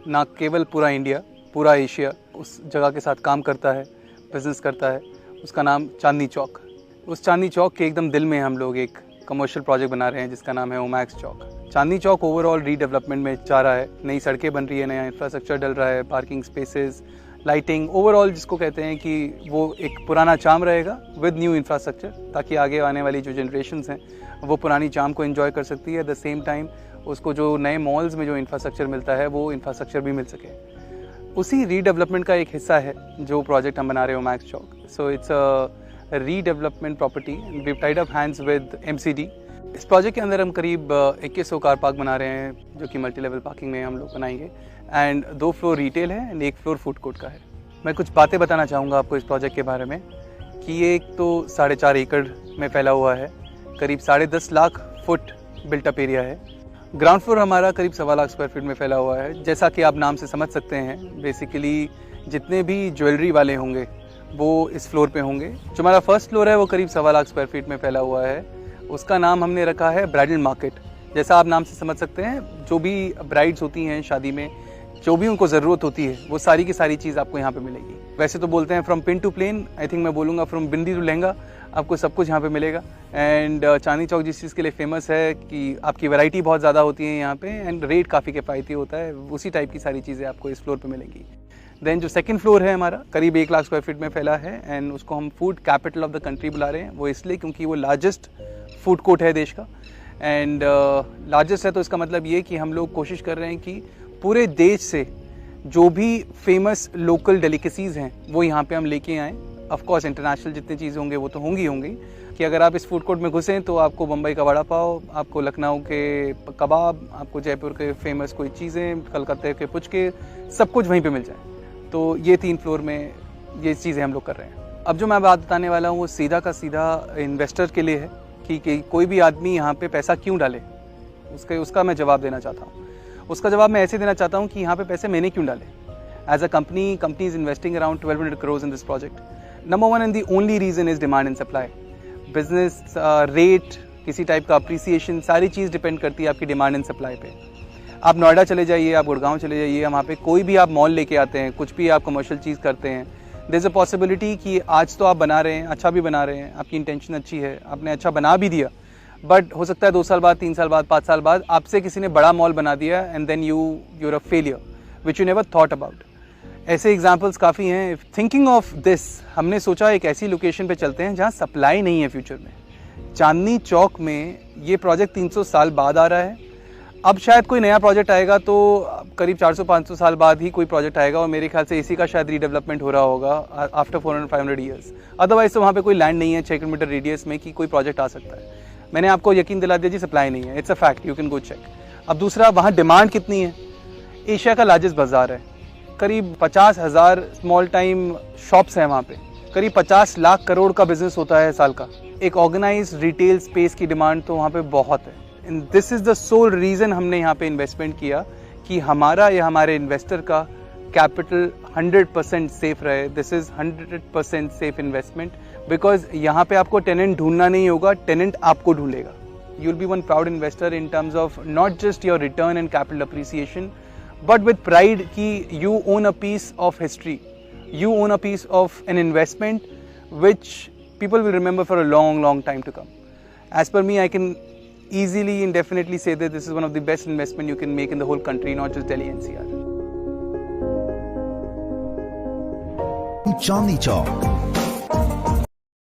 ना केवल पूरा इंडिया, पूरा एशिया उस जगह के साथ काम करता है, बिजनेस करता है। उसका नाम चांदनी चौक। उस चांदनी चौक के एकदम दिल में हम लोग एक कमर्शियल प्रोजेक्ट बना रहे हैं जिसका नाम है ओमैक्स चौक। चांदनी चौक ओवरऑल रीडेवलपमेंट में जा रहा है, नई सड़कें बन रही है, नया इंफ्रास्ट्रक्चर डल रहा है, पार्किंग स्पेसेस, लाइटिंग, ओवरऑल जिसको कहते हैं कि वो एक पुराना चाम रहेगा विद न्यू इंफ्रास्ट्रक्चर, ताकि आगे आने वाली जो जनरेशन्स हैं वो पुरानी चाम को एंजॉय कर सकती है। एट द सेम टाइम उसको जो नए मॉल्स में जो इंफ्रास्ट्रक्चर मिलता है वो इंफ्रास्ट्रक्चर भी मिल सके। उसी रीडेवलपमेंट का एक हिस्सा है जो प्रोजेक्ट हम बना रहे हैं Omaxe Chowk. So it's a redevelopment property and we tied up hands with MCD। इस प्रोजेक्ट के अंदर हम करीब 2100 कार पार्क बना रहे हैं जो कि मल्टी लेवल पार्किंग में हम लोग बनाएंगे, एंड 2 फ्लोर रिटेल है एंड 1 फ्लोर फूड कोर्ट का है। मैं कुछ बातें बताना चाहूँगा आपको इस प्रोजेक्ट के बारे में कि ये एक तो 4.5 एकड़ में फैला हुआ है, करीब 10.5 लाख फुट बिल्टअप एरिया है। ग्राउंड फ्लोर हमारा करीब 1.25 लाख स्क्वायर फीट में फैला हुआ है। जैसा कि आप नाम से समझ सकते हैं, बेसिकली जितने भी ज्वेलरी वाले होंगे वो इस फ्लोर पे होंगे। जो हमारा फर्स्ट फ्लोर है वो करीब 1.25 लाख स्क्वायर फीट में फैला हुआ है। उसका नाम हमने रखा है ब्राइडल मार्केट। जैसा आप नाम से समझ सकते हैं, जो भी ब्राइड्स होती हैं शादी में, जो भी उनको ज़रूरत होती है वो सारी की सारी चीज़ आपको यहाँ पे मिलेगी। वैसे तो बोलते हैं from pin to plane, I think मैं बोलूँगा फ्रॉम बिंदी टू लहंगा, आपको सब कुछ यहाँ पे मिलेगा। एंड चांदनी चौक जिस चीज़ के लिए फेमस है कि आपकी वैरायटी बहुत ज़्यादा होती है यहाँ पे, एंड रेट काफ़ी किफ़ायती होता है, उसी टाइप की सारी चीज़ें आपको इस फ्लोर पे मिलेंगी। देन जो सेकंड फ्लोर है हमारा करीब 1 लाख स्क्वायर फीट में फैला है, एंड उसको हम food capital of the country बुला रहे हैं। वो इसलिए क्योंकि वो लार्जेस्ट फूड कोर्ट है देश का, एंड लार्जेस्ट है तो इसका मतलब ये कि हम लोग कोशिश कर रहे हैं कि पूरे देश से जो भी फेमस लोकल डेलिकेसीज़ हैं वो यहाँ पे हम लेके आएँ। ऑफ कोर्स इंटरनेशनल जितनी चीज़ें होंगे वो तो होंगी कि अगर आप इस फूड कोर्ट में घुसें तो आपको बम्बई का वड़ा पाव, आपको लखनऊ के कबाब, आपको जयपुर के फेमस कोई चीज़ें, कलकत्ते के पुचके, सब कुछ वहीं पे मिल जाए। तो ये 3 फ्लोर में ये चीज़ें हम लोग कर रहे हैं। अब जो मैं बात बताने वाला हूँ वो सीधा का सीधा इन्वेस्टर के लिए है कि कोई भी आदमी यहाँ पे पैसा क्यों डाले, उसका मैं जवाब देना चाहता हूँ। उसका जवाब मैं ऐसे देना चाहता हूँ कि यहाँ पे पैसे मैंने क्यों डाले। As a company is investing around 1200 crores in this project. Number 1 and the only reason is demand and supply. Business rate, किसी टाइप का अप्रिसिएशन, सारी चीज़ डिपेंड करती है आपकी डिमांड एंड सप्लाई पे। आप नोएडा चले जाइए, आप गुड़गांव चले जाइए, वहाँ पे कोई भी आप मॉल लेके आते हैं, कुछ भी आप कमर्शियल चीज़ करते हैं, देयर इज़ अ पॉसिबिलिटी कि आज तो आप बना रहे हैं, अच्छा भी बना रहे हैं, आपकी इंटेंशन अच्छी है, आपने अच्छा बना भी दिया, बट हो सकता है 2 साल बाद, 3 साल बाद, 5 साल बाद आपसे किसी ने बड़ा मॉल बना दिया and then you're a failure which you never thought about. ऐसे एग्जाम्पल्स काफ़ी हैं। थिंकिंग ऑफ दिस, हमने सोचा एक ऐसी लोकेशन पे चलते हैं जहाँ सप्लाई नहीं है फ्यूचर में। चांदनी चौक में ये प्रोजेक्ट 300 साल बाद आ रहा है। अब शायद कोई नया प्रोजेक्ट आएगा तो करीब 400-500 साल बाद ही कोई प्रोजेक्ट आएगा, और मेरे ख्याल से इसी का शायद रीडेवलपमेंट हो रहा होगा आफ्टर 400-500 ईयर्स। अदरवाइज तो वहाँ पे कोई लैंड नहीं है 6 किलोमीटर रेडियस में कि कोई प्रोजेक्ट आ सकता है। मैंने आपको यकीन दिला दिया जी, सप्लाई नहीं है, it's a fact, you can go check. अब दूसरा, वहाँ डिमांड कितनी है। एशिया का लार्जेस्ट बाजार है, करीब 50,000 स्मॉल टाइम शॉप्स हैं वहाँ पे, करीब 50 लाख करोड़ का बिजनेस होता है साल का। एक ऑर्गेनाइज रिटेल स्पेस की डिमांड तो वहाँ पे बहुत है। And this is the soul reason हमने यहाँ पे इन्वेस्टमेंट किया कि हमारा या हमारे इन्वेस्टर का कैपिटल 100% सेफ रहे। This is 100% safe investment, because यहाँ पे आपको टेनेंट ढूंढना नहीं होगा, टेनेंट आपको ढूंढेगा। You will be one proud investor in terms of not just your return and capital appreciation, but with pride कि you own a piece of history, you own a piece of an investment which people will remember for a long time to come. As per me, I can easily and definitely say that this is one of the best investment you can make in the whole country, not just Delhi NCR. Chandni Chowk.